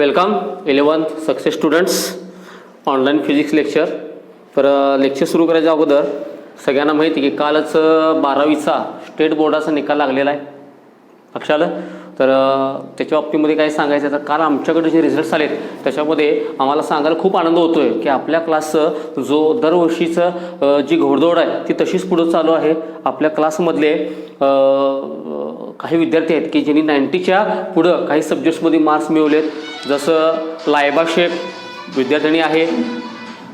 Welcome 11th success students online physics lecture. तर lecture सुरू करायच्या अगोदर सगळ्यांना माहिती की कालच 12वीचा स्टेट बोर्डाचा निकाल लागलेला आहे. लक्षात आलं. तर त्याच्या बाबतीमध्ये काय सांगायचं तर काल आमच्याकडे जे रिझल्ट्स आलेत त्याच्यामध्ये आम्हाला सांगायला खूप आनंद होतो आहे की आपल्या क्लासचं जो दरवर्षीचं जी घोडदौड आहे ती तशीच पुढं चालू आहे. आपल्या क्लासमधले काही विद्यार्थी आहेत की ज्यांनी 90च्या पुढं काही सब्जेक्ट्समध्ये मार्क्स मिळवलेत. जसं लायबा शेख विद्यार्थिनी आहे,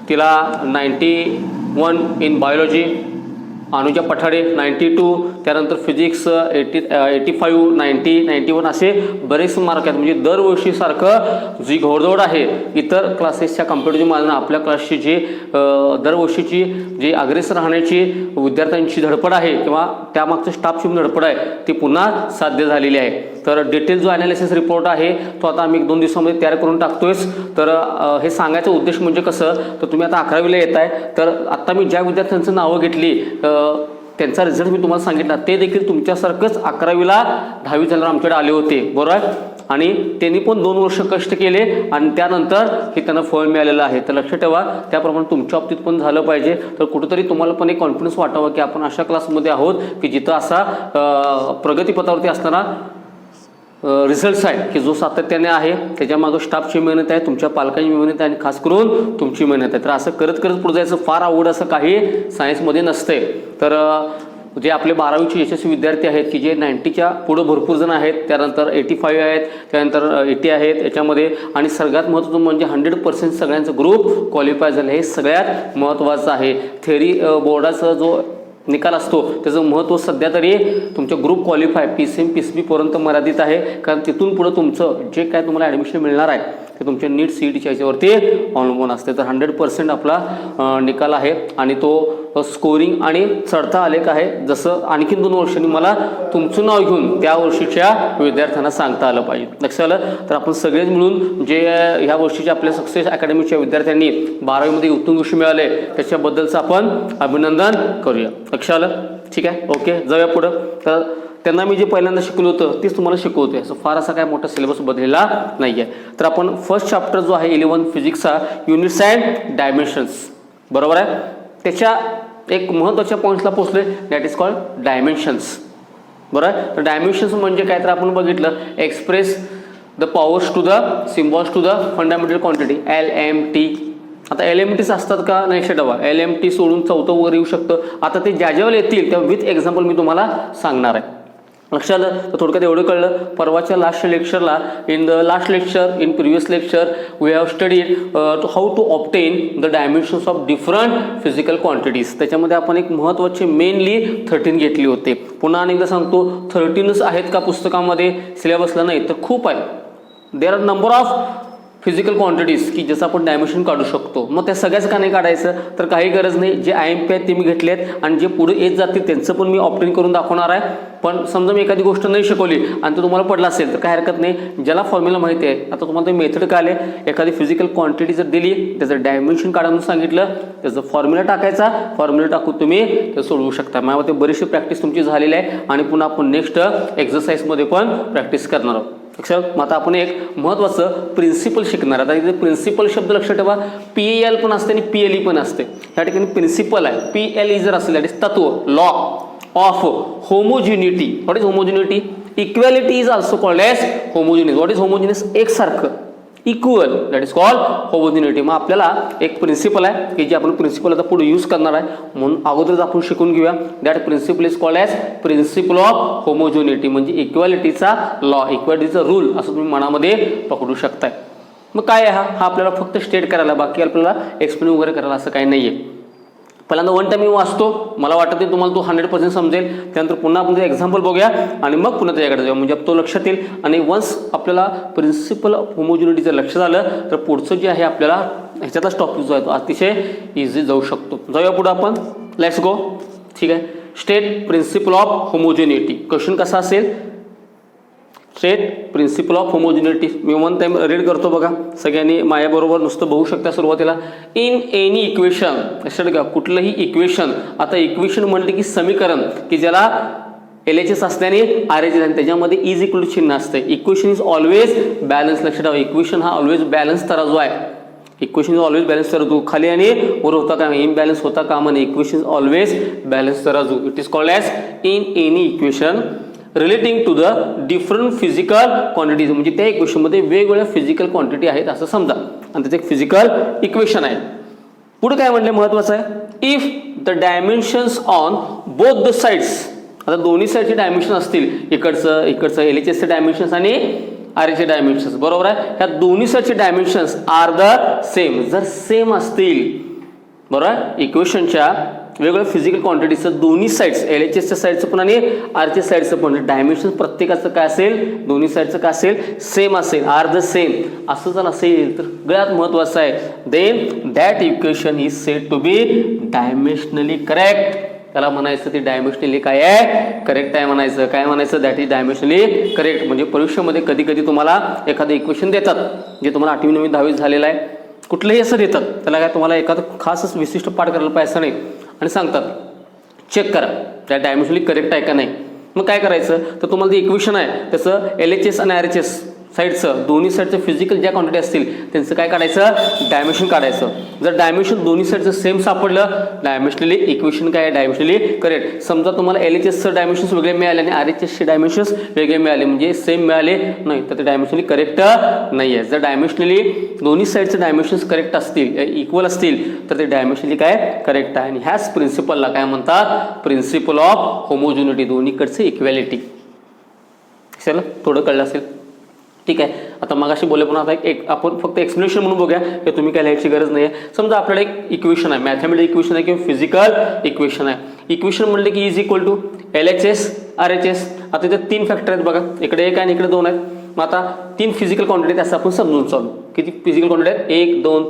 तिला 91 इन बायोलॉजी. अनुजा पठाडे 92, त्यानंतर फिजिक्स 85, 90, 91 असे बरेच मार्क आहेत. म्हणजे दरवर्षीसारखं जी घोडदौड आहे इतर क्लासेसच्या कम्पॅरिझन मानणं आपल्या क्लासची जी दरवर्षीची जी अग्रेसर राहण्याची विद्यार्थ्यांची धडपड आहे किंवा त्यामागचं स्टाफची धडपड आहे ती पुन्हा साध्य झालेली आहे. तर डिटेल जो ॲनालिसिस रिपोर्ट आहे तो आता आम्ही 1-2 दिवसामध्ये तयार करून टाकतोयच. तर हे सांगायचा उद्देश म्हणजे कसं तर तुम्ही आता 11वीला येत आहे तर आत्ता मी ज्या विद्यार्थ्यांचं नावं घेतली त्यांचा रिझल्ट मी तुम्हाला सांगितला ते देखील तुमच्यासारखंच 11वीला 10वी झाल्यावर आमच्याकडे आले होते बरोबर. आणि त्यांनी पण 2 वर्ष कष्ट केले आणि त्यानंतर हे त्यांना फळ मिळालेलं आहे. तर लक्षात ठेवा त्याप्रमाणे तुमच्या बाबतीत पण झालं पाहिजे. तर कुठेतरी तुम्हाला पण एक कॉन्फिडन्स वाटावं की आपण अशा क्लासमध्ये आहोत की जिथं असा प्रगतीपथावरती असताना रिझल्ट्स आहे की जो सातत्याने आहे. त्याच्यामागं स्टाफची मेहनत आहे, तुमच्या पालकांची मेहनत आहे आणि खास करून तुमची मेहनत आहे. तर असं करत करत पुढे जायचं फार आवड असं काही सायन्समध्ये नसते. तर जे आपले 12वीचे यशस्वी विद्यार्थी आहेत की जे 90च्या पुढं भरपूर जण आहेत, त्यानंतर 85 आहेत, त्यानंतर 80 आहेत याच्यामध्ये. आणि सगळ्यात महत्त्वाचं म्हणजे 100% सगळ्यांचं ग्रुप क्वालिफाय झालं हे सगळ्यात महत्त्वाचं आहे. थेअरी बोर्डाचा जो निकाल असतो त्याचं महत्त्व सध्या तरी तुमच्या ग्रुप क्वालिफाय PCM PCB पर्यंत मर्यादित आहे. कारण तिथून पुढं तुमचं जे काय तुम्हाला ॲडमिशन मिळणार आहे ते तुमच्या नीट CETच्या याच्यावरती अवलंबून असते. तर 100% आपला निकाल आहे आणि तो स्कोरिंग आणि चढता आलेख आहे. जसं आणखीन 2 वर्षांनी मला तुमचं नाव घेऊन त्या वर्षीच्या विद्यार्थ्यांना सांगता आलं पाहिजे. लक्षात आलं. तर आपण सगळेच मिळून जे ह्या वर्षीच्या आपल्या सक्सेस अकॅडमीच्या विद्यार्थ्यांनी 12वीमध्ये उत्तम यश मिळाले त्याच्याबद्दलचं आपण अभिनंदन करूया. लक्षात आलं. ठीक आहे. ओके जाऊया पुढं. तर त्यांना मी जे पहिल्यांदा शिकलो होतं तेच तुम्हाला शिकवतोय. असं फार असा काय मोठा सिलेबस बदललेला नाही आहे. तर आपण फर्स्ट चॅप्टर जो आहे 11 फिजिक्सचा युनिट्स अँड डायमेन्शन्स बरोबर आहे त्याच्या एक महत्त्वाच्या पॉईंट्सला पोहोचले दॅट इज कॉल्ड डायमेन्शन्स बरोबर आहे. तर डायमेन्शन्स म्हणजे काय तर आपण बघितलं express the powers to the symbols to the fundamental quantity LMT. आता LMTच असतात का नाही शेटवा LMT सोडून 4थं वगैरे येऊ शकतं. आता ते ज्या ज्यावेळेला येतील त्या विथ एक्झाम्पल मी तुम्हाला सांगणार आहे. लक्षात आलं. तर थोडक्यात एवढं कळलं. परवाच्या लास्ट लेक्चरला in the last lecture in previous lecture we have studied how to obtain the dimensions of different physical quantities. त्याच्यामध्ये आपण एक महत्त्वाचे मेनली 13 घेतली होते. पुन्हा अनेकदा सांगतो 13च आहेत का पुस्तकामध्ये सिलेबसला नाही तर खूप आहे. There are number of physical quantities की ज्याचं आपण डायमेन्शन काढू शकतो. मग त्या सगळ्याच का नाही काढायचं तर काही गरज नाही. जे IMP आहेत ते मी घेतलेत आणि जे पुढे येत जातील त्यांचं पण मी ऑप्टेन करून दाखवणार आहे. पण समजा मी एखादी गोष्ट नाही शिकवली आणि तो तुम्हाला पडला असेल तर काय हरकत नाही. ज्याला फॉर्म्युला माहिती आहे आता तुम्हाला ते मेथड काय आले एखादी फिजिकल क्वांटिटी जर दिली त्याचं डायमेन्शन काढायला सांगितलं त्याचं फॉर्म्युला टाकायचा. फॉर्म्युला टाकून तुम्ही ते सोडवू शकता. माझ्यामध्ये बरीचशी प्रॅक्टिस तुमची झालेली आहे आणि पुन्हा आपण नेक्स्ट एक्झरसाइजमध्ये पण प्रॅक्टिस करणार आहोत. लक्षात. मग आता आपण एक महत्त्वाचं प्रिन्सिपल शिकणार. आता इथे प्रिन्सिपल शब्द लक्षात ठेवा. PAL पण असते आणि PLE पण असते. या ठिकाणी प्रिन्सिपल आहे. PLE जर असेल दॅट इज तत्व law of homogeneity. What is homogeneity? Equality is also called as homogeneous. What is homogeneous? एकसारखं equal that is called homogeneity. मग आपल्याला एक प्रिन्सिपल आहे की जे आपण प्रिन्सिपल आता पुढे यूज करणार आहे म्हणून अगोदरच आपण शिकून घेऊया. That principle is called as principle of homogeneity म्हणजे इक्वॅलिटीचा लॉ इक्वॅलिटीचा रूल असं तुम्ही मनामध्ये पकडू शकताय. मग काय आहे हा आपल्याला फक्त स्टेट करायला बाकी आपल्याला एक्सप्लेन वगैरे करायला असं काही नाही आहे. पहिल्यांदा 1 टाइम मी वाचतो मला वाटत नाही तुम्हाला तो 100% समजेल. त्यानंतर पुन्हा आपण एक्झाम्पल बघूया आणि मग पुन्हा त्याच्याकडे जाऊया म्हणजे तो लक्षात येईल. आणि वन्स आपल्याला प्रिन्सिपल ऑफ होमोजिनिटीचं लक्षात आलं तर पुढचं जे आहे आपल्याला ह्याच्यातलाच टॉपिक जो आहे तो अतिशय इझी जाऊ शकतो. जाऊया पुढे आपण. Let's go. ठीक आहे. State principle of homogeneity. Question कसा असेल स्टेट प्रिन्सिपल ऑफ होमोजिनिटी. मी 1 टाइम रीड करतो बघा सगळ्यांनी माझ्याबरोबर नुसतं बघू शकता. सुरुवातीला इन एनी इक्वेशन लक्षात घ्या कुठलंही इक्वेशन. आता इक्वेशन म्हणते की समीकरण की ज्याला LHS असल्याने RHS आणि त्याच्यामध्ये इज इक्वल टू चिन्ह असते. Equation is always balance. लक्षात ठेवा, इक्वेशन हा ऑलवेज बॅलन्स तराजू आहे. इक्वेशन इज ऑलवेज बॅलन्स तराजू. खाली आणि वर होता का इम्बॅलन्स होता कामा नये. इक्वेशन इज ऑलवेज बॅलन्स तराजू. It is called as in any equation relating to the different physical quantities. म्हणजे त्या इक्वेशनमध्ये वेगवेगळ्या फिजिकल क्वांटिटी आहेत असं समजा आणि त्याचं एक फिजिकल इक्वेशन आहे. पुढे काय म्हणलं महत्वाचं आहे, if the dimensions on both the sides. आता दोन्ही साईडचे डायमेन्शन असतील, इकडचं LHSचे डायमेन्शन्स आणि RHSचे डायमेन्शन्स, बरोबर आहे. ह्या दोन्ही साईडचे डायमेन्शन्स आर द सेम. जर सेम असतील, बरोबर आहे, इक्वेशनच्या वेगवेगळ्या फिजिकल क्वांटिटीचं दोन्ही साईड्स, LHSच्या साईडचं पण आणि RHSच्या साईडचं पण डायमेन्शन प्रत्येकाचं काय असेल, दोन्ही साईडचं काय असेल, सेम असेल, आर द सेम. असं जर असेल तर सगळ्यात महत्वाचं आहे, then that equation is said to be dimensionally correct. त्याला म्हणायचं ते डायमेन्शनली काय आहे, करेक्ट आहे म्हणायचं. काय म्हणायचं, दॅट इज डायमेन्शनली करेक्ट. म्हणजे परीक्षेमध्ये कधी कधी तुम्हाला एखादं इक्वेशन देतात जे तुम्हाला 8वी 9वी 10वी झालेलं आहे, कुठलंही असं देतात, त्याला काय तुम्हाला एखादं खासच विशिष्ट पाठ करायला पाहिजे नाही आणि सांगतात चेक करा त्या डायमेन्शनली करेक्ट आहे का नाही. मग काय करायचं, तर तुम्हाला जे इक्वेशन आहे त्याचं LHS आणि RHS साईडचं दोन्ही साईडचं फिजिकल ज्या क्वांटिटी असतील त्यांचं काय काढायचं, डायमेन्शन काढायचं. जर डायमेन्शन दोन्ही साईडचं सेम सापडलं, डायमेन्शनली इक्वेशन काय आहे, डायमेन्शनली करेक्ट. समजा तुम्हाला LHSचं डायमेन्शन्स वेगळे मिळाले आणि RHSचे डायमेन्शन्स वेगळे मिळाले, म्हणजे सेम मिळाले नाही, तर ते डायमेन्शनली करेक्ट नाही आहे. जर डायमेन्शनली दोन्ही साईडचे डायमेन्शन्स करेक्ट असतील, इक्वल असतील, तर ते डायमेन्शनली काय करेक्ट आहे. आणि ह्याच प्रिन्सिपलला काय म्हणतात, प्रिन्सिपल ऑफ होमोजिनिटी, दोन्हीकडचे इक्वॅलिटी. चला थोडं कळलं असेल, ठीक आहे. आता मगाशी बोलले पण आता एक आपण फक्त एक्सप्लेनेशन म्हणून बघूया, हे तुम्ही काय लिहायची गरज नाही आहे. समजा आपल्याला एक इक्वेशन आहे, मॅथमॅटिकल इक्वेशन आहे किंवा फिजिकल इक्वेशन आहे. इक्वेशन म्हणले की is equal to LHS RHS. आता इथे 3 फॅक्टर आहेत बघा, इकडे 1 आहे आणि इकडे 2 आहेत. मग आता 3 फिजिकल क्वांटिटी असं आपण समजून चालू. किती फिजिकल क्वांटिटी आहेत, 1 2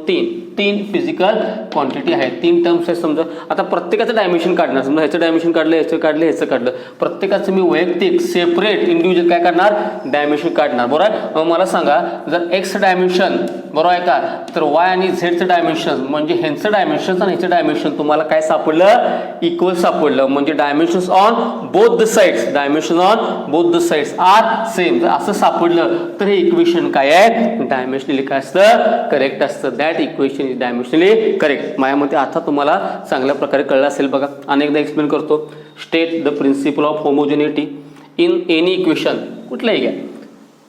3 फिजिकल क्वांटिटी आहेत, 3 टर्म्स आहेत समजा. आता प्रत्येकाचं डायमेन्शन काढणार, समजा ह्याचं डायमेन्शन काढलं, ह्याचं काढलं, प्रत्येकाचं मी वैयक्तिक सेपरेट इंडिव्हिज्युअल काय काढणार, डायमेन्शन काढणार, बरोबर आहे. मग मला सांगा, जर एक्स डायमेन्शन बरोबर आहे का, तर वाय आणि झेडचं डायमेन्शन म्हणजे ह्यांचं डायमेन्शन आणि ह्याचं डायमेन्शन तुम्हाला काय सापडलं, इक्वल सापडलं. म्हणजे dimensions on both the sides, dimension on both the sides are same. जर असं सापडलं तर हे इक्वेशन काय आहे, डायमेन्शनली काय असतं, करेक्ट असतं. That equation is dimensionally correct. माझ्या मते आता तुम्हाला चांगल्या प्रकारे कळलं असेल बघा. अनेकदा एक्सप्लेन करतो. State the principle of homogeneity in any equation, कुठलाही घ्या,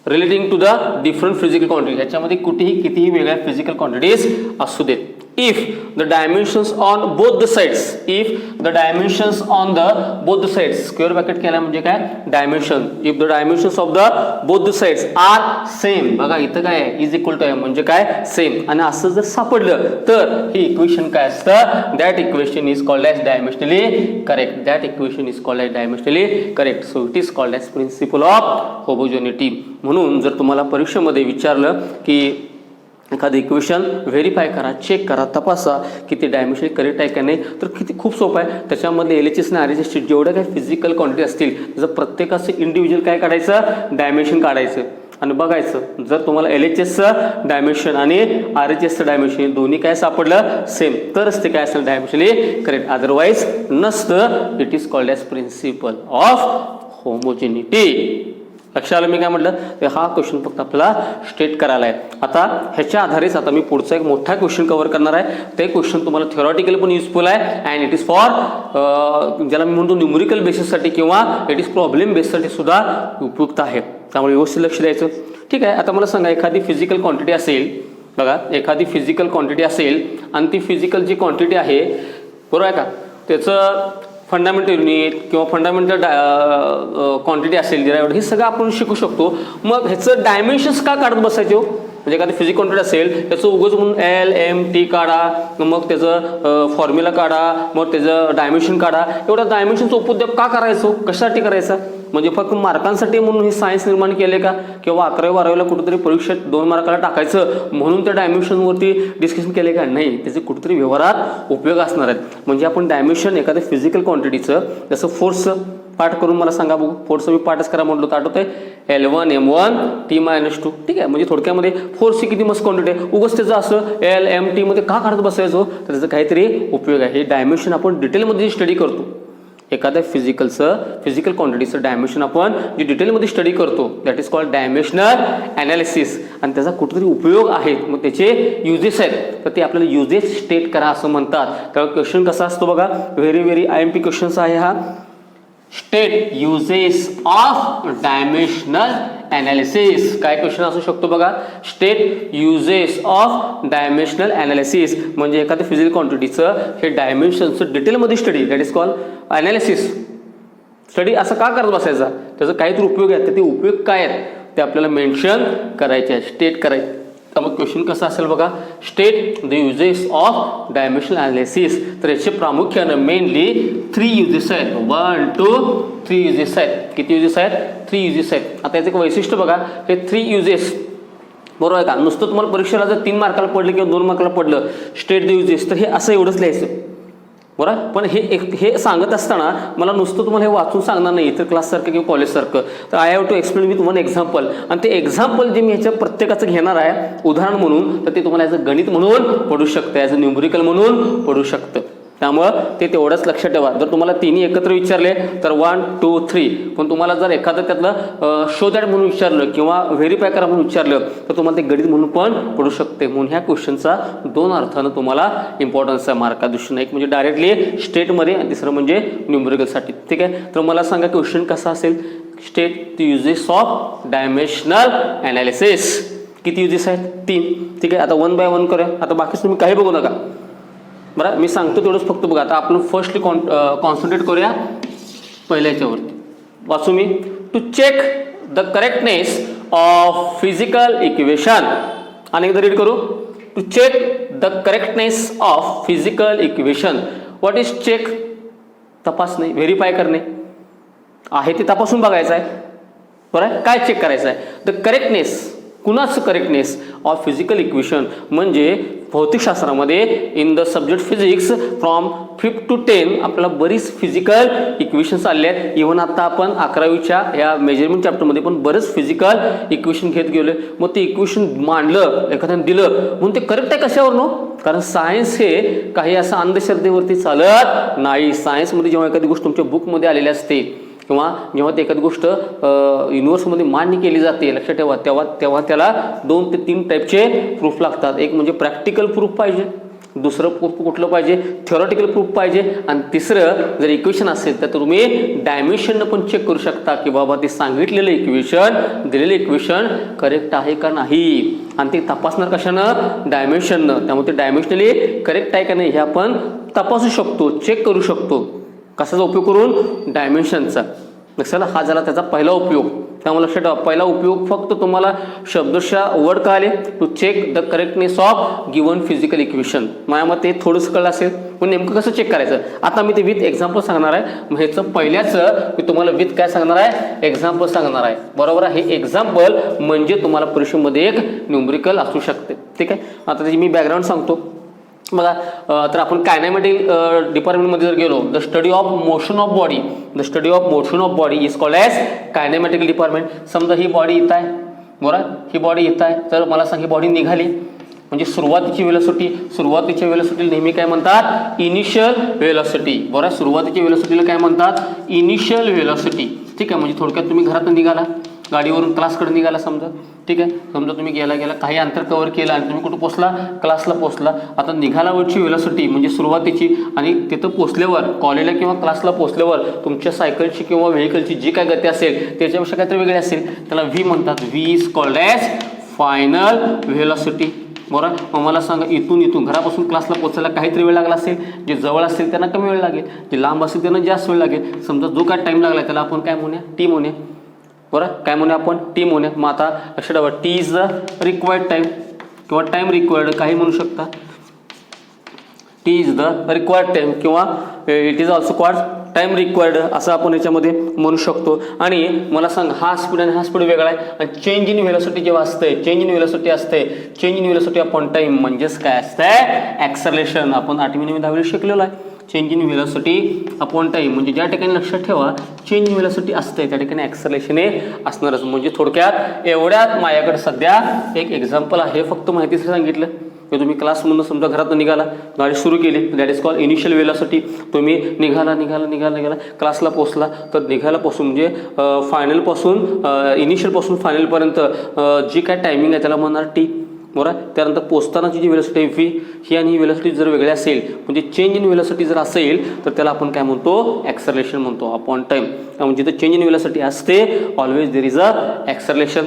relating to the different physical quantity. ह्याच्यामध्ये कुठेही कितीही वेगळ्या फिजिकल क्वांटिटीज असू देत. if the dimensions on both the sides, if the dimensions on the both the sides, square bracket केला म्हणजे काय, dimension, if the dimensions of the both the sides are same, बघा इथं काय आहे, इज इक्वल टू आहे म्हणजे काय, सेम. आणि असं जर सापडलं तर हे इक्वेशन काय असतं, that equation is called as dimensionally correct. That equation is called as dimensionally correct. So it is called as principle of homogeneity. म्हणून जर तुम्हाला परीक्षेमध्ये विचारलं की एखादं इक्वेशन व्हेरीफाय करा, चेक करा, तपासा की ते डायमेन्शनली करेक्ट आहे का नाही, तर किती खूप सोपं आहे. त्याच्यामध्ये LHS आणि RHSची जेवढ्या काही फिजिकल क्वांटिटी असतील त्याचं प्रत्येकाचं इंडिव्हिज्युअल काय काढायचं, डायमेन्शन काढायचं आणि बघायचं. जर तुम्हाला LHSचं डायमेन्शन आणि RHSचं डायमेन्शन दोन्ही काय सापडलं सेम, तरच ते काय असेल, डायमेन्शनली करेक्ट. अदरवाईज नसतं. It is called as principle of homogeneity. लक्षात आलं मी काय म्हटलं, तर हा क्वेश्चन फक्त आपल्याला स्टेट करायला आहे. आता ह्याच्या आधारेच आता मी पुढचा एक मोठा क्वेश्चन कव्हर करणार आहे. ते क्वेश्चन तुम्हाला थिओरॉटिकल पण युजफुल आहे अँड इट इज फॉर ज्याला मी म्हणतो न्यूमेरिकल बेसिससाठी किंवा इट इज प्रॉब्लेम बेससाठी सुद्धा उपयुक्त आहे. त्यामुळे व्यवस्थित लक्ष द्यायचं, ठीक आहे. आता मला सांगा, एखादी फिजिकल क्वांटिटी असेल, बघा एखादी फिजिकल क्वांटिटी असेल आणि ती फिजिकल जी क्वांटिटी आहे, बरोबर आहे का, त्याचं फंडामेंटल युनिट किंवा फंडामेंटल क्वांटिटी असेल डिराइव्ड, हे सगळं आपण शिकू शकतो. मग ह्याचं डायमेन्शन्स का काढत बसायचे हो, म्हणजे एखादी फिजिकल क्वांटिटी असेल त्याचं उगाच म्हणून LMT काढा, मग त्याचं फॉर्म्युला काढा, मग त्याचं डायमेन्शन काढा. एवढा डायमेन्शनचा उपयोग का करायचो, कशासाठी करायचा, म्हणजे फक्त मार्कांसाठी म्हणून हे सायन्स निर्माण केले का, किंवा 11वी 12वीला कुठेतरी परीक्षेत 2 मार्काला टाकायचं म्हणून त्या डायमेन्शनवरती डिस्कशन केले का, नाही, त्याचे कुठेतरी व्यवहारात उपयोग असणार आहेत. म्हणजे आपण डायमेन्शन एखाद्या फिजिकल क्वांटिटीचं, जसं फोर्सचं पार्ट करून मला सांगा बघू, फोर्सचं मी पार्टच करा म्हटलं तर आठवतंय, L1 M1 T-2, ठीक आहे. म्हणजे थोडक्यामध्ये फोर्सची किती मस्त क्वांटिटी आहे, उगाच त्याचं असं LMT मध्ये का काढत बसायचो, तर त्याचं काहीतरी उपयोग आहे. हे डायमेन्शन आपण डिटेलमध्ये स्टडी करतो एखाद्या फिजिकल क्वांटिटीचं डायमेन्शन आपण जे डिटेलमध्ये स्टडी करतो that is called dimensional analysis, आणि त्याचा कुठेतरी उपयोग आहेत, मग त्याचे युजेस आहेत, तर ते आपल्याला युजेस स्टेट करा असं म्हणतात. त्यामुळे क्वेश्चन कसा असतो बघा, व्हेरी IMP क्वेश्चन्स आहे हा. State uses of dimensional analysis. काय क्वेश्चन असू शकतो बघा, state uses of dimensional analysis म्हणजे एखाद्या फिजिकल क्वांटिटीचं हे डायमेन्शनचं डिटेलमध्ये study that is called analysis. Study असं का करत बसायचा, त्याचा काहीतरी उपयोग आहेत, तर ते उपयोग काय आहेत ते आपल्याला मेन्शन करायचे आहे, स्टेट करायचे. तर मग क्वेश्चन कसा असेल बघा, state the uses of dimensional analysis. तर याचे प्रामुख्यानं मेनली 3 युजेस आहेत. 1 2 3 युजेस आहेत. किती युजेस आहेत? 3 युजेस आहेत. आता याचं एक वैशिष्ट्य बघा, हे 3 युजेस बरोबर आहे का, नुसतं तुम्हाला परीक्षेला जर 3 मार्काला पडलं किंवा 2 मार्काला पडलं स्टेट द युजेस, तर हे असं एवढंच लिहायचं बरोबर. पण हे सांगत असताना मला नुसतं तुम्हाला हे वाचून सांगणार नाही इतर क्लाससारखं किंवा कॉलेजसारखं, तर I have to explain with 1 example. आणि ते एक्झाम्पल जे मी ह्याच्या प्रत्येकाचं घेणार आहे उदाहरण म्हणून, तर ते तुम्हाला ॲज अ गणित म्हणून पडू शकतं, ॲज अ न्यूमरिकल म्हणून पडू शकतं. त्यामुळं ते तेवढंच लक्षात ठेवा. जर तुम्हाला तिन्ही एकत्र विचारले तर 1 2 3, पण तुम्हाला जर एखादं त्यातलं शो दॅट म्हणून विचारलं किंवा व्हेरीफाय करा म्हणून विचारलं तर तुम्हाला ते गणित म्हणून पण पडू शकते. म्हणून ह्या क्वेश्चनचा 2 अर्थानं तुम्हाला इम्पॉर्टन्स आहे मार्का दृष्टीनं. एक म्हणजे डायरेक्टली स्टेटमध्ये आणि तिसरं म्हणजे न्यूमरिकलसाठी. ठीक आहे, तर मला सांगा क्वेश्चन कसा असेल, state the uses of dimensional analysis. किती युजेस आहेत? 3. ठीक आहे, आता 1 बाय 1 करूया. आता बाकीच तुम्ही काही बघू नका बरं, मी सांगतो तेवढंच फक्त बघा. आता आपण फर्स्टली कॉन्सन्ट्रेट करूया पहिल्या याच्यावरती. वाचू मी, to check the correctness of physical equation. अनेकदा रीड करू, to check the correctness of physical equation. What is check? तपासणे, व्हेरीफाय करणे आहे ते तपासून बघायचं आहे बरं. काय चेक करायचं आहे? द करेक्टनेस, कुणाचं करेक्टनेस ऑफ फिजिकल इक्वेशन म्हणजे भौतिकशास्त्रामध्ये in the subject physics from 5th to 10 आपल्याला बरीच फिजिकल इक्वेशन्स आले आहेत. इव्हन आता आपण 11वीच्या या मेजरमेंट चॅप्टरमध्ये पण बरेच फिजिकल इक्वेशन घेत गेलो. मग ते इक्वेशन मांडलं एखाद्याने दिलं म्हणून ते करेक्ट आहे कशावरनं? कारण सायन्स हे काही असं अंधश्रद्धेवरती चालत नाही. सायन्समध्ये जेव्हा एखादी गोष्ट तुमच्या बुकमध्ये आलेली असते किंवा जेव्हा ते एखादी गोष्ट युनिव्हर्समध्ये मान्य केली जाते लक्षात ठेवा, तेव्हा त्याला 2 ते 3 टाईपचे प्रूफ लागतात. एक म्हणजे प्रॅक्टिकल प्रूफ पाहिजे, दुसरं प्रूफ कुठलं पाहिजे? थेरॉटिकल प्रूफ पाहिजे, आणि तिसरं जर इक्वेशन असेल तर तुम्ही डायमेन्शननं पण चेक करू शकता की बाबा ते सांगितलेलं इक्वेशन, दिलेलं इक्वेशन करेक्ट आहे का नाही, आणि ते तपासणार कशानं? डायमेन्शननं. त्यामुळे ते डायमेन्शनली करेक्ट आहे का नाही हे आपण तपासू शकतो, चेक करू शकतो. कशाचा उपयोग करून? डायमेन्शनचा. लक्षात, हा झाला त्याचा पहिला उपयोग. त्यामुळे लक्षात ठेवा, पहिला उपयोग फक्त तुम्हाला शब्दशः वर्ड कळाले, to check the correctness of given physical equation. माझ्या मते थोडंसं कळलं असेल, पण नेमकं कसं चेक करायचं आता मी ते विथ एक्झाम्पल सांगणार आहे. मग ह्याचं पहिल्याचं मी तुम्हाला विथ काय सांगणार आहे? एक्झाम्पल सांगणार आहे बरोबर आहे. हे एक्झाम्पल म्हणजे तुम्हाला परीक्षेमध्ये एक न्यूमरिकल असू शकते. ठीक आहे, आता त्याची मी बॅकग्राऊंड सांगतो बघा. तर आपण कायनेमॅटिक डिपार्टमेंटमध्ये जर गेलो, the study of motion of body, the study of motion of body is called as kinematic department. समजा ही बॉडी इथं आहे बरोबर, ही बॉडी इथं आहे, तर मला सांग ही बॉडी निघाली म्हणजे सुरुवातीची वेलोसिटी नेहमी काय म्हणतात? इनिशियल वेलोसिटी बरोबर. सुरुवातीच्या वेलोसिटीला काय म्हणतात? Initial velocity. ठीक आहे, म्हणजे थोडक्यात तुम्ही घरातून निघाला, गाडीवरून क्लासकडे निघाला समजा. ठीक आहे, समजा तुम्ही गेला काही अंतर कव्हर केलं आणि तुम्ही कुठं पोचला? क्लासला पोचला. आता निघाल्यावरची वेलोसिटी म्हणजे सुरुवातीची, आणि तिथं पोचल्यावर कॉलेजला किंवा क्लासला पोचल्यावर तुमच्या सायकलची किंवा व्हेकलची जी काय गती असेल त्याच्यापेक्षा काहीतरी वेगळी असेल, त्याला व्ही म्हणतात. V is called as final velocity बरोबर. मग मला सांगा, इथून घरापासून क्लासला पोचायला काहीतरी वेळ लागला असेल, जे जवळ असेल त्यांना कमी वेळ लागेल, जे लांब असेल त्यांना जास्त वेळ लागेल. समजा जो काय टाईम लागला त्याला आपण काय म्हणूया? टी म्हणूया बरं. काय म्हणूया आपण? टी म्हणूया. मग आता लक्षात ठेवा, T is the required time किंवा टाईम रिक्वायर्ड काही म्हणू शकता. T is the required time किंवा it is also called time required असं आपण याच्यामध्ये म्हणू शकतो. आणि मला सांग, हा स्पीड आणि हा स्पीड वेगळा आहे. आणि चेंज इन वेलोसिटी जेव्हा असते, change in velocity upon time म्हणजेच काय असतंय? ॲक्सलरेशन. आपण 8वी 9वी 10वी शिकलेलो आहे. Change in velocity upon time म्हणजे ज्या ठिकाणी लक्षात ठेवा चेंज इन वेलोसिटी असते त्या ठिकाणी ॲक्सलरेशन हे असणारच. म्हणजे थोडक्यात एवढ्यात माझ्याकडे सध्या एक एक्झाम्पल आहे, फक्त माहितीचं सांगितलं की तुम्ही क्लासमधून समजा घरातून निघाला, गाडी सुरू केली, that is called initial velocity. तुम्ही निघाला क्लासला पोहोचला, तर निघायला पोहोचून म्हणजे फायनलपासून इनिशियलपासून फायनलपर्यंत जी काय टायमिंग आहे त्याला म्हणणार टी. बरोबर. त्यानंतर पोचतानाची जी वेलॉसिटी आहे व्ही, ही आणि ही वेलॉसिटी जर वेगळी असेल म्हणजे चेंज इन वेलॉसिटी जर असेल तर त्याला आपण काय म्हणतो, ॲक्सलरेशन म्हणतो अपॉन टाईम. म्हणजे जिथं चेंज इन वेलॉसिटी असते always there is a acceleration.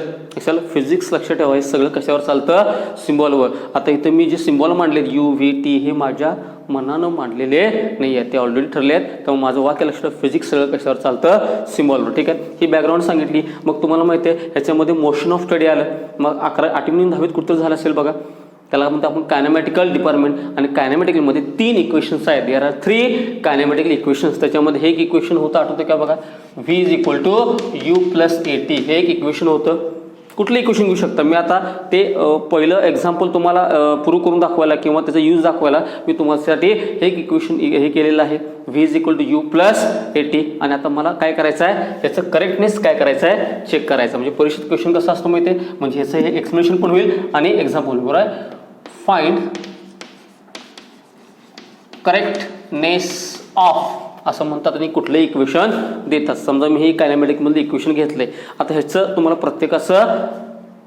Physics लक्षात ठेवा, हे सगळं कशावर चालतं, सिम्बॉलवर. आता इथं मी जे सिम्बॉल मांडलेत यू व्ही टी हे माझ्या मनानं मांडलेले नाही आहे, ते ऑलरेडी ठरले आहेत. त्यामुळे माझं वाक्य लक्षात, फिजिक्स सगळं कशावर चालतं, सिम्बॉलवर. ठीक आहे. ही बॅकग्राऊंड सांगितली. मग तुम्हाला माहिती आहे ह्याच्यामध्ये मोशन ऑफ स्टडी आलं. मग 8वी 10वीत कुठं झालं असेल बघा, त्याला म्हणतो आपण कायनेमॅटिकल डिपार्टमेंट. आणि कायनेमॅटिकलमध्ये 3 इक्वेशन्स आहेत. There are 3 kinematical equations. त्याच्यामध्ये हे एक इक्वेशन होतं, आठवतं का बघा, v is equal to you plus A t. हे एक इक्वेशन होतं. कुठलं इक्वेशन घेऊ शकता. मी आता ते पहिलं एक्झाम्पल तुम्हाला प्रूव्ह करून दाखवायला किंवा त्याचा यूज दाखवायला मी तुम्हासाठी हे एक इक्वेशन हे केलेलं आहे, V is equal to you plus A T. आणि आता मला काय करायचं आहे, याचं करेक्टनेस काय करायचं आहे, चेक करायचं. म्हणजे परीक्षेत क्वेश्चन कसं असतं माहिती आहे, म्हणजे ह्याचं हे एक्सप्लेनेशन पण होईल आणि एक्झाम्पल होईल. बरोबर आहे. फाइंड करेक्टनेस ऑफ असं म्हणतात आणि कुठलंही इक्वेशन देतात. समजा मी हे कायनेमॅटिकमधलं इक्वेशन घेतलंय. आता ह्याचं तुम्हाला प्रत्येकाचं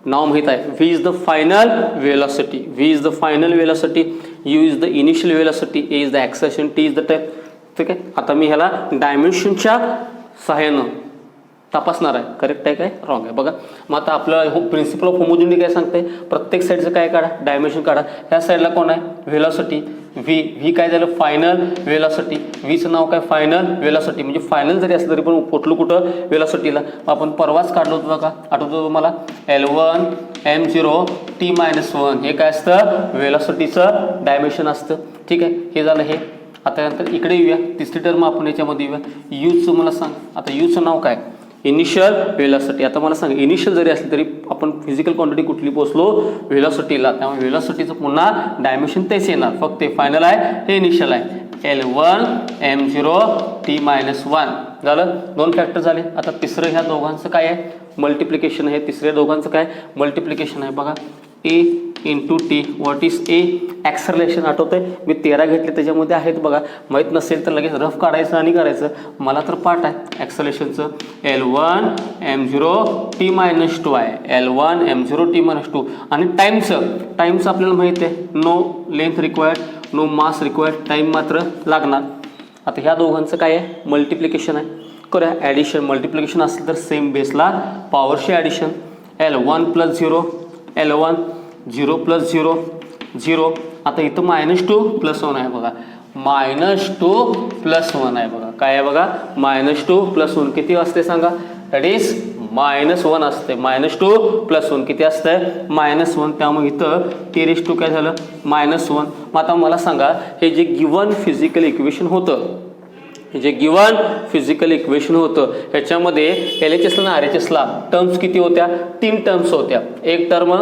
नाव माहीत आहे. V is the final velocity, V is the final velocity, you is the initial velocity, A is the acceleration, T is the time. ठीक आहे. आता मी ह्याला डायमेन्शनच्या सहाय्यानं तपासणार आहे, करेक्ट आहे काय रॉंग आहे बघा. मग आता आपलं प्रिन्सिपल ऑफ होमोजिनिटी काय सांगते, प्रत्येक साईडचं काय काढा, डायमेन्शन काढा. ह्या साईडला कोण आहे, व्हेलॉसिटी व्ही. व्ही काय झालं, फायनल वेलॉसिटी. व्हीचं नाव काय, फायनल वेलॉसिटी. म्हणजे फायनल जरी असलं तरी पण पोटलं कुठं, वेलॉसिटीला. आपण परवाच काढलो होतो बघा, आठवतो तुम्हाला, L1 M0 T-1. हे काय असतं, वेलॉसिटीचं डायमेन्शन असतं. ठीक आहे. हे झालं हे. आता नंतर इकडे येऊया, तिसरी टर्म आपण याच्यामध्ये येऊया. यूचं मला सांग, आता यूचं नाव काय, इनिशियल वेलॉसिटी. आता मला सांग, इनिशियल जरी असली तरी आपण फिजिकल क्वांटिटी कुठली पोहोचलो, वेलॉसिटीला. त्यामुळे वेलॉसिटीचं पुन्हा डायमेन्शन तेच येणार, फक्त ते फायनल आहे, हे इनिशियल आहे. L1 M0 T-1 झालं. 2 फॅक्टर झाले. आता तिसरं ह्या दोघांचं काय आहे, मल्टिप्लिकेशन आहे. तिसऱ्या दोघांचं काय, मल्टिप्लिकेशन आहे बघा. A into t. What is a, acceleration. आठवतंय मी 13 घेतले, त्याच्यामध्ये आहेत बघा. माहीत नसेल तर लगेच रफ काढायचं आणि करायचं. मला तर पाठ आहे ॲक्सलरेशनचं. L1 M0 T-2 आहे, L1 M0 T-2. आणि टाईमचं आपल्याला माहिती आहे, no length required, no mass required, time मात्र लागणार. आता ह्या दोघांचं काय आहे, मल्टिप्लिकेशन आहे. करूया ॲडिशन. मल्टिप्लिकेशन असेल तर सेम बेसला पॉवरशी ॲडिशन. L1 + 0 L1, 0 + 0 0. आता इथं -2 + 1 आहे बघा, -2 + 1 आहे बघा. काय आहे बघा, -2 + 1 किती असते सांगा, दॅट इज -1 असते. -2 + 1 किती असतंय, -1. त्यामुळे इथं t⁻² काय झालं, -1. मग आता मला सांगा, हे जे गिवन फिजिकल इक्वेशन होतं, जे गिवन फिजिकल इक्वेशन होतं ह्याच्यामध्ये LHSला आणि RHSला टर्म्स किती होत्या, 3 टर्म्स होत्या. 1 टर्म,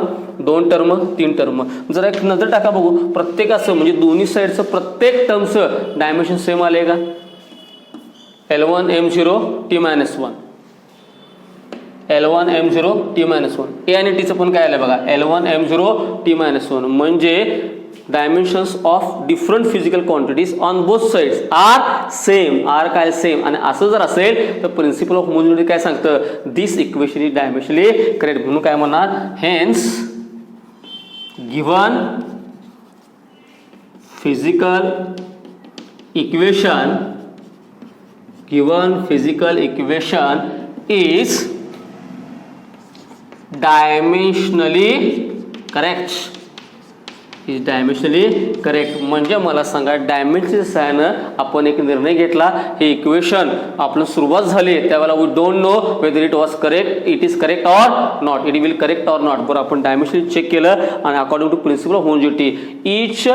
2 टर्म, 3 टर्म. जरा एक नजर टाका बघू, प्रत्येकाचं म्हणजे दोन्ही साईडचं प्रत्येक टर्मचं डायमेन्शन सेम आले का. L1 M0 T-1, L1 M0 T-1. ए आणि टीचं पण काय आलं बघा, L1 M0 T-1. म्हणजे dimensions of different physical quantities on both sides are same. Are काय सेम. आणि असं जर असेल तर प्रिन्सिपल ऑफ होमोजिनिटी काय सांगतं, this equation is dimensionally correct. म्हणून काय म्हणणार, hence given physical equation is dimensionally correct. Is dimensionally correct. म्हणजे मला सांगा, डायमेन्शनच्या सहाय्यानं आपण एक निर्णय घेतला, हे इक्वेशन आपलं सुरुवात झाली त्यावेळेला we don't know whether it was correct, it is correct or not, it will correct or not. बरं, आपण डायमेन्शनली चेक केलं आणि according to principle of homogeneity each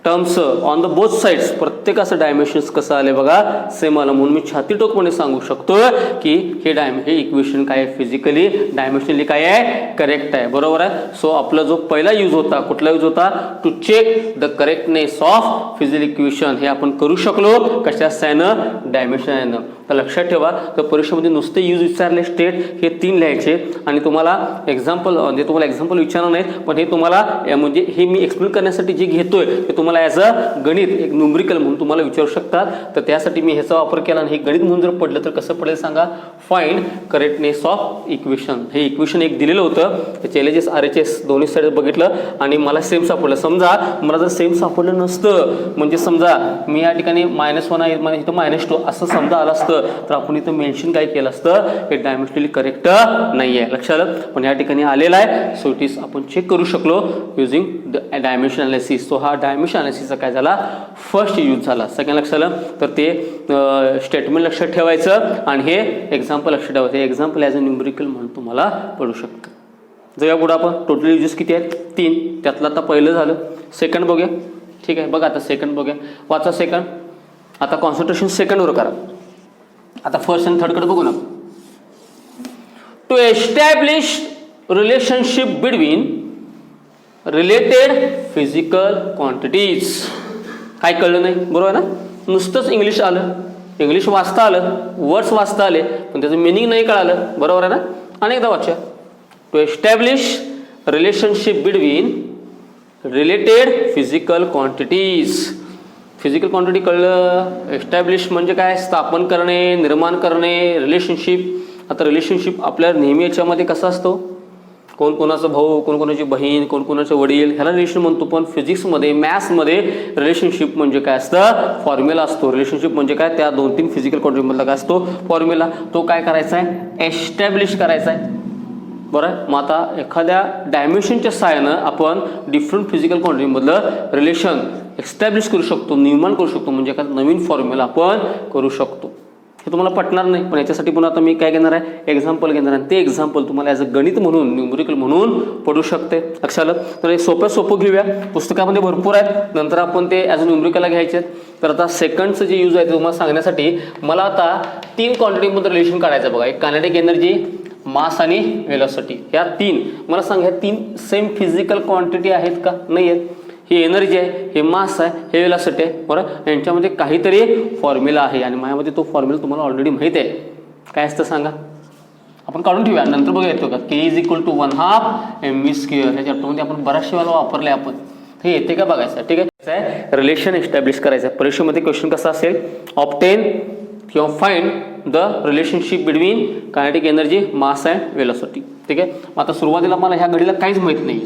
terms on the both sides, प्रत्येकाचं dimensions कसं आले बघा, same आलं. म्हणून मी छाती टोकपणे सांगू शकतो की हे इक्वेशन काय आहे, फिजिकली डायमेन्शनली काय आहे, करेक्ट आहे. बरोबर आहे. सो आपला जो पहिला यूज होता, कुठला यूज होता, to check the correctness of physical equation, हे आपण करू शकलो कशा सायनं, डायमेन्शन आहे. तर लक्षात ठेवा, तर परीक्षेमध्ये नुसते यूज विचारले स्टेट हे 3 लिहायचे आणि तुम्हाला एक्झाम्पल म्हणजे तुम्हाला एक्झाम्पल विचारणार नाहीत, पण हे तुम्हाला म्हणजे हे मी एक्सप्लेन करण्यासाठी जे घेतोय ते तुम्हाला ॲज अ गणित एक न्यूमरिकल म्हणून तुम्हाला विचारू शकतात. तर त्यासाठी मी ह्याचा वापर केला आणि हे गणित म्हणून जर पडलं तर कसं पडेल सांगा, फाइंड करेक्टनेस ऑफ इक्वेशन. हे इक्वेशन एक दिलेलं होतं, त्याचे LHS RHS दोन्ही साईड बघितलं आणि मला सेम सापडलं. समजा मला जर सेम सापडलं नसतं, म्हणजे समजा मी या ठिकाणी -1 आहे म्हणजे इथं -2 असं समजा आलं असतं, तर आपण इथं मेन्शन काय केलं असतं, हे डायमेन्शनली करेक्ट नाही आहे. लक्षात आलं. पण या ठिकाणी आलेलं आहे, सो इट इज आपण चेक करू शकलो using the dimension analysis. So हा डायमेन्शन अनालिसिसचा काय झाला, फर्स्ट यूज झाला. सेकंड लक्षात आलं, तर ते स्टेटमेंट लक्षात ठेवायचं आणि हे एक्झाम्पल लक्षात ठेवायचं. हे एक्झाम्पल ॲज अ न्यूमरिकल म्हणून तुम्हाला पडू शकतं. जाऊया पुढे आपण. टोटल युजेस किती आहेत, 3. त्यातलं आता पहिलं झालं. सेकंड बघूया. ठीक आहे, बघा आता सेकंड बघूया. वाचा सेकंड. आता कॉन्सन्ट्रेशन सेकंडवर करा. आता फर्स्ट आणि थर्डकडे बघू ना. To establish relationship between related physical quantities. काय कळलं नाही, बरोबर आहे ना. नुसतंच इंग्लिश आलं, इंग्लिश वाचता आलं, वर्ड्स वाचता आले, पण त्याचं मिनिंग नाही कळालं. बरोबर आहे ना. अनेकदा वाचा. To establish relationship between related physical quantities. Physical quantity कळलं. एस्टॅब्लिश म्हणजे काय, स्थापन करणे, निर्माण करणे, रिलेशनशिप. आता रिलेशनशिप आपल्या नेहमी याच्यामध्ये कसा असतो, कोण कोणाचा भाऊ, कोण कोणाची बहीण, कोण कोणाचे वडील, ह्याला रिलेशन म्हणतो. पण फिजिक्समध्ये, मॅथ्समध्ये रिलेशनशिप म्हणजे काय असतं, फॉर्म्युला असतो. रिलेशनशिप म्हणजे काय, त्या 2-3 फिजिकल क्वांटिटीमधला काय असतो, फॉर्म्युला. तो काय करायचा आहे, एस्टॅब्लिश करायचा आहे. बरं आहे. मग आता एखाद्या डायमेन्शनच्या सहाय्यानं आपण डिफरंट फिजिकल क्वांटिटीमधलं रिलेशन एस्टॅब्लिश करू शकतो, निर्माण करू शकतो. म्हणजे एखादा नवीन फॉर्म्युला आपण करू शकतो. हे तुम्हाला पटणार नाही, पण याच्यासाठी पण आता मी काय घेणार आहे, एक्झाम्पल घेणार आहे. ते एक्झाम्पल तुम्हाला ॲज अ गणित म्हणून, न्यूमरिकल म्हणून पडू शकते. लक्षात आलं. तर हे सोपं घेऊया. पुस्तकामध्ये भरपूर आहेत, नंतर आपण ते ॲज अ न्यूमरिकलला घ्यायचे आहेत. तर आता सेकंडचं जे यूज आहे ते तुम्हाला सांगण्यासाठी मला आता 3 क्वांटिटीमध्ये रिलेशन काढायचं बघा. एक कायनेटिक एनर्जी, मास आणि वेलोसिटी. ह्या 3 मला सांग, ह्या 3 सेम फिजिकल क्वांटिटी आहेत का, नाही आहेत. ही एनर्जी आहे, हे मास आहे, हे वेलोसिटी आहे. बरं, यांच्यामध्ये काहीतरी फॉर्म्युला आहे आणि माझ्यामध्ये तो फॉर्म्युला तुम्हाला ऑलरेडी माहिती आहे. काय असतं सांगा, आपण काढून ठेवूया, नंतर बघा येतो का. K = 1/2 mv². ह्या चॅप्टरमध्ये आपण बऱ्याचशा वेळा वापरले आपण. हे येते का बघायचं. ठीक आहे. रिलेशन एस्टॅब्लिश करायचं. परीक्षेमध्ये क्वेश्चन कसा असेल, ऑब्टेन किंवा find the relationship between kinetic energy, mass and velocity. ठीक आहे. आता सुरुवातीला मला ह्या घडीला काहीच माहीत नाही.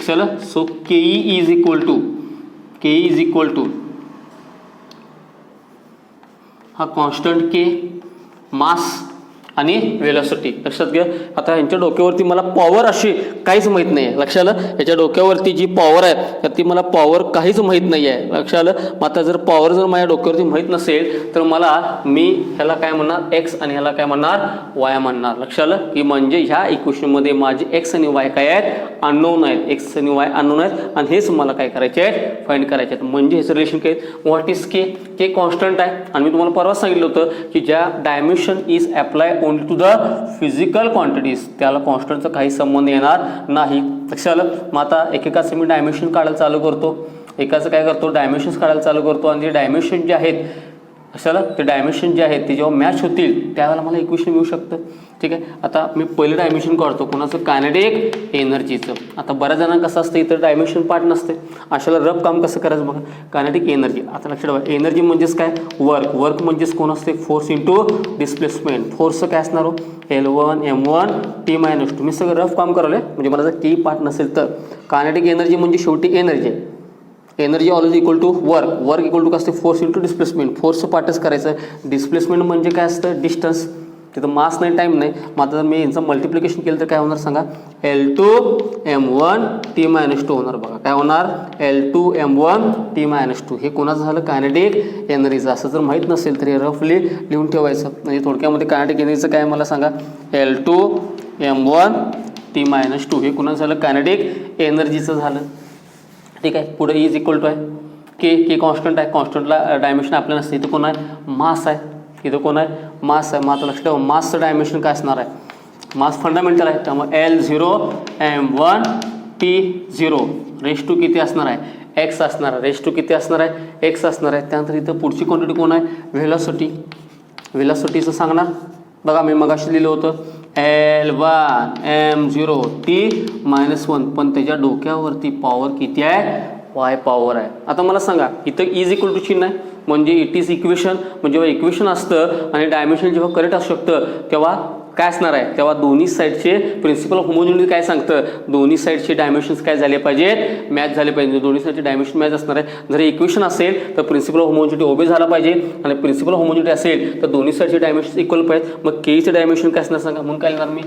चला. सो KE = हा कॉन्स्टंट K, मास आणि वेलोसिटी. लक्षात घ्या. आता ह्यांच्या डोक्यावरती मला पॉवर अशी काहीच माहीत नाही आहे. लक्षात आलं. ह्याच्या डोक्यावरती जी पॉवर आहे तर ती मला पॉवर काहीच माहीत नाही आहे. लक्षात आलं. मग आता जर पॉवर जर माझ्या डोक्यावरती माहीत नसेल तर मी ह्याला काय म्हणणार, एक्स, आणि ह्याला काय म्हणणार, वाय म्हणणार. लक्षात आलं की म्हणजे ह्या इक्वेशनमध्ये माझे एक्स आणि वाय काय आहेत, अननोन आहेत. एक्स आणि वाय अननोन आहेत आणि हेच मला काय करायचे आहेत, फाइंड करायचे आहेत. म्हणजे ह्याचं रिलेशन काय, व्हॉट इज के कॉन्स्टंट आहे. आणि मी तुम्हाला परवा सांगितलं होतं की ज्या dimension is apply only to the physical quantities, त्याला कॉन्स्टंटचा काही संबंध येणार नाही. लक्षात आलं. मग आता एकेकाचं मी डायमेन्शन काढायला चालू करतो, एकाचं काय करतो, डायमेन्शन्स काढायला चालू करतो. आणि जे डायमेन्शन जे आहेत, लक्षात आलं, ते डायमेन्शन जे आहेत ते जेव्हा मॅच होतील त्यावेळेला मला इक्वेशन मिळू शकतं. ठीक आहे. आता मी पहिलं डायमेन्शन काढतो, कोणाचं, कायनेटिक एनर्जीचं. आता बऱ्याच जणांना कसं असतं, इतर डायमेन्शन पार्ट नसते, अशाला रफ काम कसं करायचं बघा. Kinetic energy. आता लक्षात ठेवा, एनर्जी म्हणजेच काय, वर्क म्हणजेच कोण असते, फोर्स इंटू डिस्प्लेसमेंट. फोर्सचं काय असणार हो, L1 M1 T-2. मी सगळं रफ काम करवलं म्हणजे मला जर T पार्ट नसेल तर. कायनेटिक एनर्जी म्हणजे शेवटी एनर्जी आहे. Energy always equal to work equal to काय असते, फोर्स इंटू डिस्प्लेसमेंट. फोर्सचं पार्टच करायचं. डिस्प्लेसमेंट म्हणजे काय असतं, डिस्टन्स. तिथं मास नाही, टाईम नाही. मग आता जर मी यांचं मल्टिप्लिकेशन केलं तर काय होणार सांगा, L2 M1 T-2 होणार. बघा काय होणार, L2 M1 T-2. हे कोणाचं झालं, कायनेटिक एनर्जीचं. असं जर माहीत नसेल तर हे रफली लिहून ठेवायचं. म्हणजे थोडक्यामध्ये कायनेटिक एनर्जीचं काय मला सांगा, L2 M1 T-2. हे कोणाचं झालं, कायनेटिक एनर्जीचं झालं. ठीक आहे. पुढे इज इक्वल टू आहे, के कॉन्स्टंट आहे, कॉन्स्टंटला डायमेन्शन आपल्याला नसते. इथं कोण आहे, मास आहे. इथं कोण आहे, मास आहे. मग आता लक्षात ठेवा मासचं डायमेन्शन काय असणार आहे, मास फंडामेंटल आहे. त्यामुळे L0 M1 T0 raise to किती असणार आहे, एक्स असणार आहे. रेस टू किती असणार आहे, एक्स असणार आहे. त्यानंतर इथं पुढची क्वांटिटी कोण आहे, व्हेलॉसिटी. व्हेलॉसिटीचं सांगणार बघा, मी मगाशी लिहिलं होतं L1 M0 T-1, पण त्याच्या डोक्यावरती पॉवर किती आहे, y पॉवर आहे. आता मला सांगा इथं इज इक्वल टू चिन्ह आहे म्हणजे इट इज इक्वेशन. म्हणजे जेव्हा इक्वेशन असतं आणि डायमेन्शन जेव्हा करेक्ट असू शकतं तेव्हा काय असणार आहे, तेव्हा दोन्ही साईडचे प्रिन्सिपल ऑफ होमोजिनिटी काय सांगतं, दोन्ही साईडचे डायमेन्शन्स काय झाले पाहिजेत, मॅच झाले पाहिजे. दोन्ही साईडचे डायमेन्शन मॅच असणार आहे. जर इक्वेशन असेल तर प्रिन्सिपल ऑफ होमोजिनिटी ओबे झाला पाहिजे आणि प्रिन्सिपल ऑफ होमोजिनिटी असेल तर दोन्ही साईडचे डायमेन्शन इक्वल पाहिजेत. मग केचं डायमेन्शन काय असणार सांगा, म्हणून काय लिहिणार मी,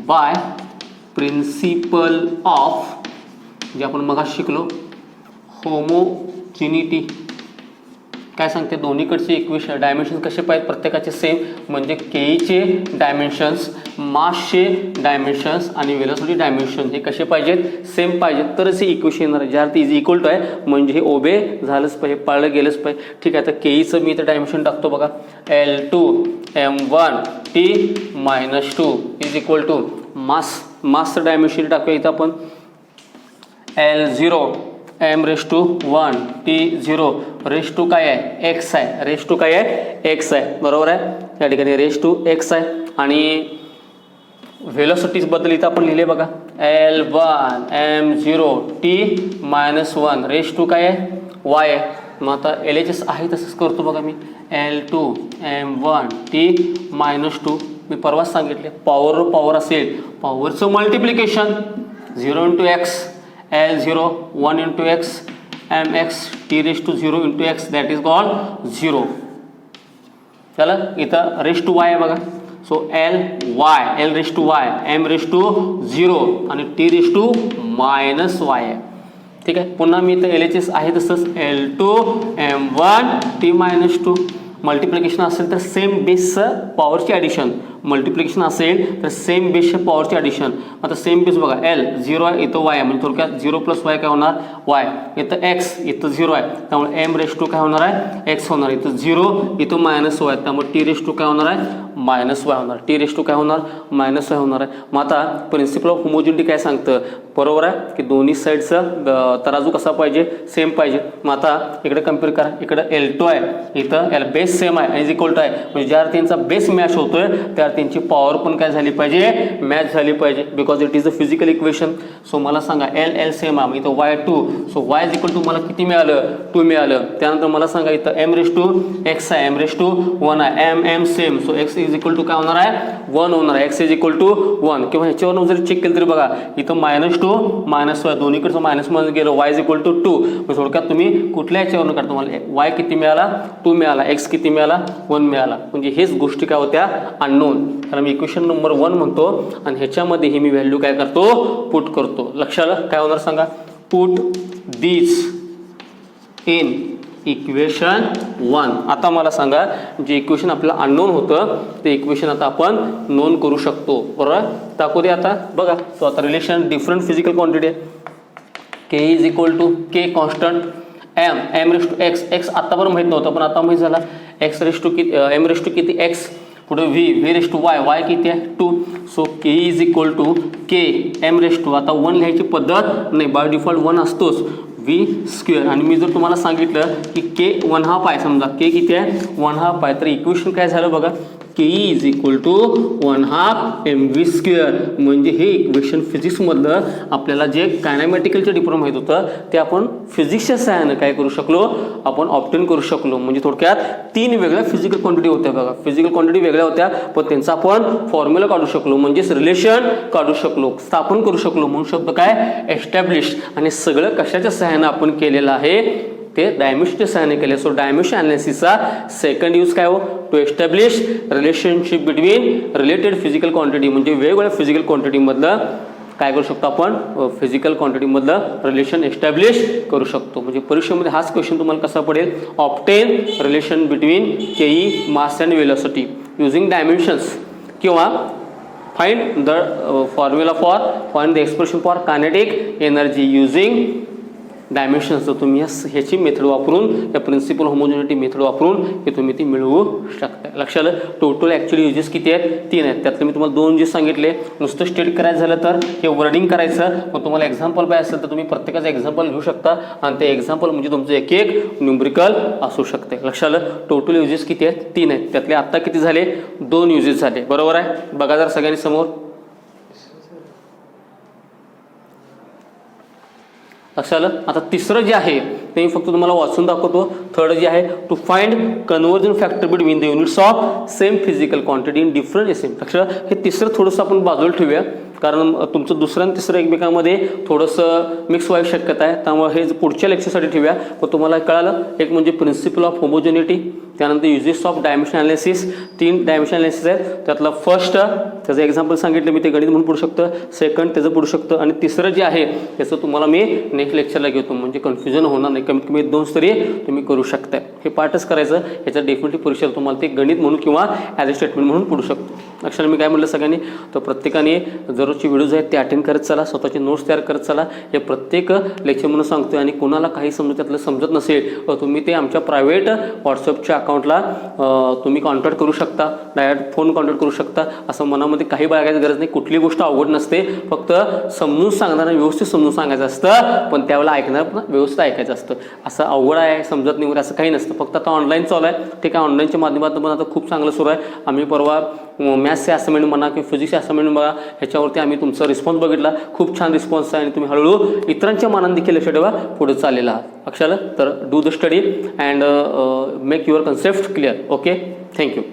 बाय प्रिन्सिपल ऑफ जे आपण मगाशी शिकलो होमोजिनिटी काय सांगते, दोन्हीकडचे इक्वेशन डायमेन्शन कसे पाहिजेत, प्रत्येकाचे सेम. म्हणजे केईचे डायमेन्शन्स, मासचे डायमेन्शन्स आणि वेलोसिटी डायमेन्शन हे कसे पाहिजेत, सेम पाहिजेत, तरच हे इक्वेशन येणार आहे. ज्या अर्थी इज इक्वल टू आहे म्हणजे हे ओबे झालंच पाहिजे, पाळलं गेलंच पाहिजे. ठीक आहे, तर केईचं मी इथं डायमेन्शन टाकतो बघा, L2 M1 T-2 is equal to मासचं डायमेन्शन टाकूया इथं आपण L0 M1 T0 raise to काय आहे, एक्स आहे. रेस टू काय आहे, एक्स आहे, बरोबर आहे. या ठिकाणी रेस टू एक्स आहे. आणि व्हेलॉसिटीजबद्दल इथं आपण लिहिले बघा L1 M0 T-1 raise to काय आहे, y आहे. मग आता LHS आहे तसंच करतो बघा मी, L2 M1 T-2 मी परवाच सांगितले पॉवर असेल पॉवरचं multiplication 0 × x L0 1 × x mx T⁻0 × x that is called 0. चला इथं रेस टू वाय आहे बघा. So L raise to Y M raise to 0 आणि T⁻⁻y आहे. ठीक आहे, पुन्हा मी इथं LHS आहे तसंच L2 M1 T-2 मल्टिप्लिकेशन असेल तर सेम बेसचं पॉवरची ॲडिशन, मल्टिप्लिकेशन असेल तर सेम बेसच्या पॉवरची ॲडिशन. आता सेम बेस बघा L0 आहे इथं y आहे म्हणजे थोडक्यात 0 + y काय होणार, y. इथं x इथं 0 आहे त्यामुळे M⁻² काय होणार आहे, x होणार. इथं 0 इथं -y त्यामुळे T⁻² काय होणार आहे, -y होणार. T⁻² काय होणार, -y होणार आहे. मग आता प्रिन्सिपल ऑफ होमोजिनिटी काय सांगतं, बरोबर आहे की दोन्ही साईडचं तराजू कसा पाहिजे, सेम पाहिजे. मग आता इकडे कम्पेअर करा, इकडे L2 आहे इथं L बेस सेम आहे इज इक्वल टू आहे म्हणजे ज्या त्यांचा बेस मॅच होतोय त्या त्यांची पॉवर पण काय झाली पाहिजे, मॅच झाली पाहिजे, because it is a physical equation. So मला सांगा L सेम आहे इथं y2, so y is equal to मला किती मिळालं, 2 मिळालं. त्यानंतर मला सांगा इथं M⁻x आहे M⁻1 आहे M same, so x is equal to काय होणार आहे, 1 होणार आहे. x इज इक्वल टू 1 किंवा ह्याच्यावरून जरी चेक केलं तरी बघा इथं -2 -y दोन्हीकडचं मायनसमध्ये गेलं, y इज इक्वल टू 2. म्हणजे थोडक्यात तुम्ही कुठल्या ह्याच्यावरून काढता तुम्हाला y किती मिळाला, 2 मिळाला, x किती मिळाला, 1 मिळाला. म्हणजे हेच गोष्टी काय होत्या, अननोन. कारण मी इक्वेशन नंबर 1 म्हणतो आणि ह्याच्यामध्ये ही मी व्हॅल्यू काय करतो, पुट करतो. लक्षात काय होणार सांगा, पुट दिस इन इक्वेशन 1. आता मला सांगा जे इक्वेशन आपल्याला अननोन होतं ते इक्वेशन आता आपण नोन करू शकतो, बरोबर. टाकू दे आता बघा. तो आता रिलेशन डिफरंट फिजिकल क्वांटिटी आहे. K is equal to K constant M⁻x x आतापर्यंत माहीत नव्हतं पण आता माहीत झाला. M⁻ किती x, पुढे V⁻y किती आहे 2. So K is equal to K M⁻. आता 1 लिहायची पद्धत नाही, बाय डिफॉल्ट 1 असतोच, v² आणि मी जर तुम्हाला सांगितलं की K 1/2 आहे, समजा K किती आहे 1/2 आहे, तर इक्वेशन काय झालं बघा, K is equal to 1/2 mv². म्हणजे हे इक्वेशन फिजिक्समधलं आपल्याला जे कायनॅमॅटिकलचं डिप्लोमा माहीत होतं ते आपण फिजिक्सच्या सहाय्यानं काय करू शकलो, आपण ऑब्टेन करू शकलो. म्हणजे थोडक्यात 3 वेगळ्या फिजिकल क्वांटिटी होत्या बघा. फिजिकल क्वांटिटी वेगळ्या होत्या पण त्यांचा आपण फॉर्म्युला काढू शकलो, म्हणजेच रिलेशन काढू शकलो, स्थापन करू शकलो. म्हणून शब्द काय, एस्टॅब्लिश. आणि सगळं कशाच्या सहाय्यानं आपण केलेलं आहे, ते डायमेन्शनच्या सहाय्याने केले. सो डायमेन्शन अनालिसिसचा सेकंड यूज काय हो, to establish relationship between related physical quantity. म्हणजे वेगवेगळ्या फिजिकल क्वांटिटीमधलं काय करू शकतो आपण, फिजिकल क्वांटिटीमधलं रिलेशन एस्टॅब्लिश करू शकतो. म्हणजे परीक्षेमध्ये हाच क्वेश्चन तुम्हाला कसा पडेल, obtain relation between KE mass and velocity using dimensions, किंवा find the formula for find the expression for kinetic energy using dimensions, तर तुम्ही ह्याची मेथड वापरून, या प्रिन्सिपल होमोजिनिटी मेथड वापरून हे तुम्ही ती मिळवू शकता. लक्षात आलं. टोटल ॲक्च्युअली युजेस किती आहेत? 3 आहेत. त्यातले मी तुम्हाला 2 यूजेस सांगितले. नुसतं स्टेट करायचं झालं तर हे वर्डिंग करायचं, पण तुम्हाला एक्झाम्पल पाहिजे असेल तर तुम्ही प्रत्येकाचं एक्झाम्पल घेऊ शकता आणि ते एक्झाम्पल म्हणजे तुमचं एक एक न्यूमरिकल असू शकते. लक्षात आलं. टोटल युजेस किती आहेत? 3 आहेत. त्यातले आत्ता किती झाले? 2 युजेस झाले. बरोबर आहे. बघा जर सगळ्यांनी समोर. लक्षात आलं. आता तिसरं जे आहे ते मी फक्त तुम्हाला वाचून दाखवतो. थर्ड जे आहे, to find conversion factor between the units of same physical quantity in different एसिम. लक्षात, हे तिसरं थोडंसं आपण बाजूला ठेवूया, कारण तुमचं दुसरं आणि तिसरं एकमेकांमध्ये थोडंसं मिक्स व्हायची शक्यता आहे. त्यामुळे हे पुढच्या लेक्चरसाठी ठेवूया. पण तुम्हाला कळालं, एक म्हणजे प्रिन्सिपल ऑफ होमोजेनिटी, त्यानंतर uses of dimension analysis. 3 dimension analysis आहेत. त्यातलं फर्स्ट त्याचं एक्झाम्पल सांगितलं मी, ते गणित म्हणून पडू शकतं. सेकंड त्याचं पडू शकतं. आणि तिसरं जे आहे त्याचं तुम्हाला मी नेक्स्ट लेक्चरला घेतो, म्हणजे कन्फ्युजन होणार नाही. कमीत कमी 2 स्तरीय तुम्ही करू शकता. हे पार्टच करायचं. याच्यात डेफिनेटली परीक्षा तुम्हाला ते गणित म्हणून किंवा ॲज अ स्टेटमेंट म्हणून पडू शकतो. लक्षात, मी काय म्हटलं सगळ्यांनी, तर प्रत्येकाने दररोजचे व्हिडिओज आहेत ते अटेंड करत चला, स्वतःचे नोट्स तयार करत चला. हे प्रत्येक लेक्चर म्हणून सांगतोय. आणि कोणाला काही त्यातलं समजत नसेल तुम्ही ते आमच्या प्रायव्हेट व्हॉट्सअपच्या अकाउंटला तुम्ही कॉन्टॅक्ट करू शकता, डायरेक्ट फोन कॉन्टॅक्ट करू शकता. असं मनामध्ये काही बाळगायची गरज नाही. कुठली गोष्ट अवघड नसते, फक्त समजून सांगणारा व्यवस्थित समजून सांगायचं असतं, पण त्यावेळेला ऐकणार पण व्यवस्थित ऐकायचं असतं. असं अवघड आहे, समजत नाही वगैरे असं काही नसतं. फक्त आता ऑनलाईन चालू आहे, ते काय ऑनलाईनच्या माध्यमातून पण आता खूप चांगलं सुरू आहे. आम्ही परवा मॅथ्सचे असाइनमेंट म्हणा किंवा फिजिक्सचे असाइनमेंट बघा, ह्याच्यावरती आम्ही तुमचा रिस्पॉन्स बघितला. खूप छान रिस्पॉन्स आहे आणि तुम्ही हळूहळू इतरांच्या मानाने देखील लक्ष ठेवा, पुढे चाललेला आहात. लक्षात आलं. तर do the study and make your concept clear. Okay, thank you.